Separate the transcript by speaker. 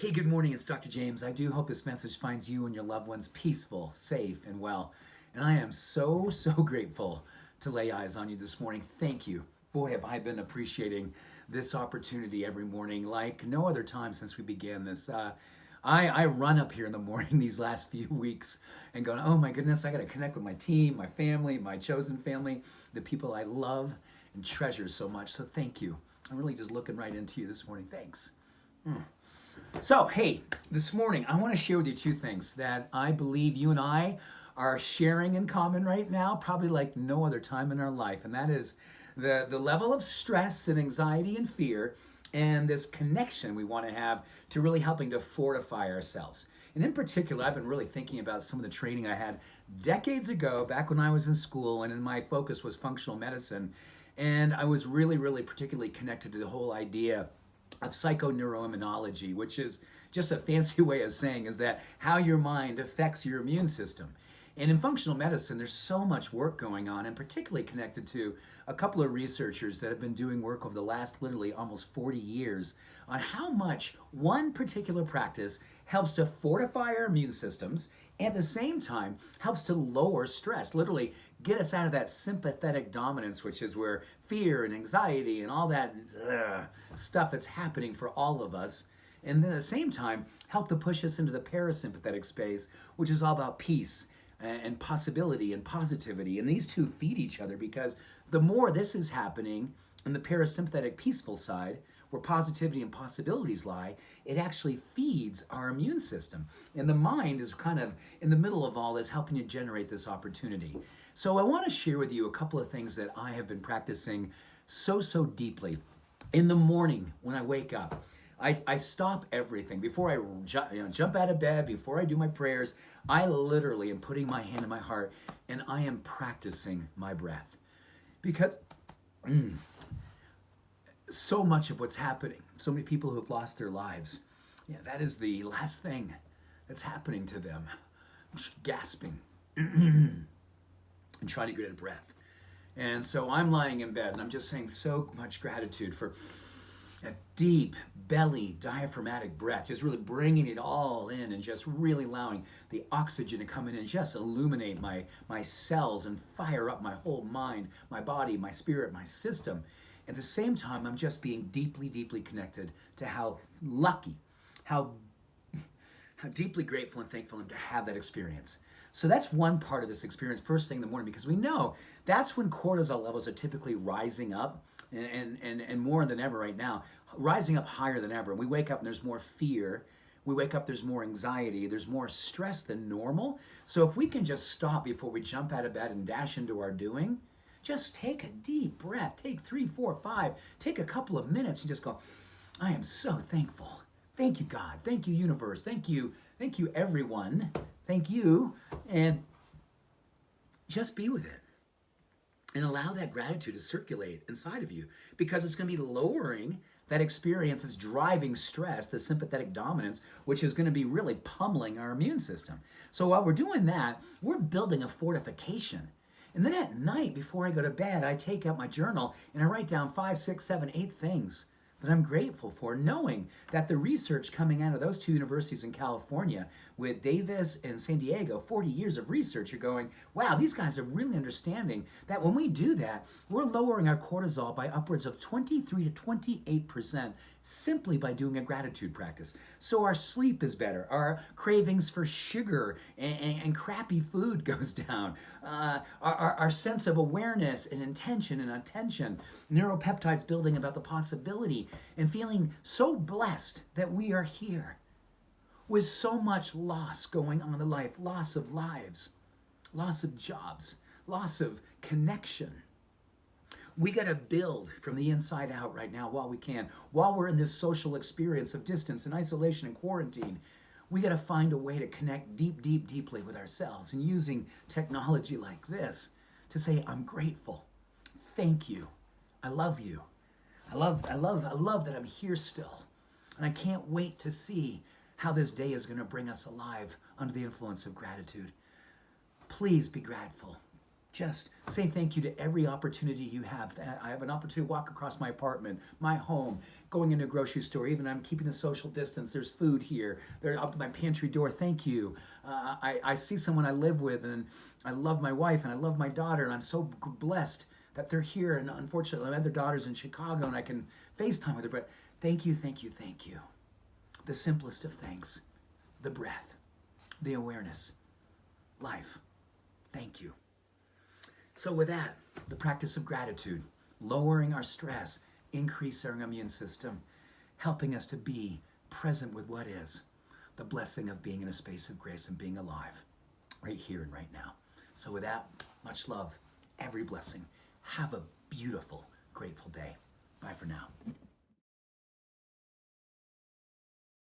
Speaker 1: Hey, good morning. It's Dr. James. I do hope this message finds you and your loved ones peaceful, safe, and well. And I am so grateful to lay eyes on you this morning. Thank you. Boy, have I been appreciating this opportunity every morning like no other time since we began this. I run up here in the morning these last few weeks and going, oh my goodness, I got to connect with my team, my family, my chosen family, the people I love and treasure so much. So thank you. I'm really just looking right into you this morning. Thanks. So, hey, this morning I want to share with you two things that I believe you and I are sharing in common right now, probably like no other time in our life. And that is the level of stress and anxiety and fear and this connection we want to have to really helping to fortify ourselves. And in particular, I've been really thinking about some of the training I had decades ago, back when I was in school, and my focus was functional medicine. And I was really particularly connected to the whole idea of psychoneuroimmunology, which is just a fancy way of saying is that how your mind affects your immune system. And in functional medicine, there's so much work going on, and particularly connected to a couple of researchers that have been doing work over the last literally almost 40 years on how much one particular practice helps to fortify our immune systems and at the same time helps to lower stress, literally get us out of that sympathetic dominance, which is where fear and anxiety and all that stuff that's happening for all of us. And then at the same time, help to push us into the parasympathetic space, which is all about peace and possibility and positivity. And these two feed each other because the more this is happening in the parasympathetic peaceful side, where positivity and possibilities lie, it actually feeds our immune system. And the mind is kind of in the middle of all this, helping you generate this opportunity. So I want to share with you a couple of things that I have been practicing so deeply. In the morning when I wake up, I stop everything. Before I jump out of bed, before I do my prayers, I literally am putting my hand in my heart and I am practicing my breath. Because so much of what's happening, so many people who have lost their lives, that is the last thing that's happening to them. Just gasping and trying to get a breath. And so I'm lying in bed and I'm just saying so much gratitude for a deep belly diaphragmatic breath, just really bringing it all in and just really allowing the oxygen to come in and just illuminate my cells and fire up my whole mind, my body, my spirit, my system. At the same time, I'm just being deeply connected to how lucky, how deeply grateful and thankful I am to have that experience. So that's one part of this experience first thing in the morning, because we know that's when cortisol levels are typically rising up and more than ever right now, rising up higher than ever. And we wake up and there's more fear. We wake up, there's more anxiety, there's more stress than normal. So if we can just stop before we jump out of bed and dash into our doing, just take a deep breath, take 3, 4, 5, take a couple of minutes and just go, I am so thankful. Thank you, God. Thank you, universe. Thank you, everyone. Thank you. And just be with it. And allow that gratitude to circulate inside of you, because it's going to be lowering that experience that's driving stress, the sympathetic dominance, which is going to be really pummeling our immune system. So while we're doing that, we're building a fortification. And then at night, before I go to bed, I take out my journal and I write down 5, 6, 7, 8 things that I'm grateful for, knowing that the research coming out of those two universities in California with Davis and San Diego, 40 years of research, you're going, wow, these guys are really understanding that when we do that, we're lowering our cortisol by upwards of 23 to 28% simply by doing a gratitude practice. So our sleep is better, our cravings for sugar and crappy food goes down, our sense of awareness and intention and attention, neuropeptides building about the possibility, and feeling so blessed that we are here with so much loss going on in life, loss of lives, loss of jobs, loss of connection. We got to build from the inside out right now while we can. While we're in this social experience of distance and isolation and quarantine, we got to find a way to connect deeply with ourselves, and using technology like this to say, I'm grateful. Thank you. I love you. I love that I'm here still. And I can't wait to see how this day is going to bring us alive under the influence of gratitude. Please be grateful. Just say thank you to every opportunity you have. I have an opportunity to walk across my apartment, my home, going into a grocery store. Even I'm keeping the social distance. There's food here. They're up at my pantry door. Thank you. I see someone I live with, and I love my wife, and I love my daughter, and I'm so blessed that they're here. And unfortunately, my other daughter's in Chicago, and I can FaceTime with her. But thank you, thank you, thank you. The simplest of things, the breath, the awareness, life. Thank you. So with that, the practice of gratitude, lowering our stress, increase our immune system, helping us to be present with what is, the blessing of being in a space of grace and being alive, right here and right now. So with that, much love, every blessing. Have a beautiful, grateful day. Bye for now.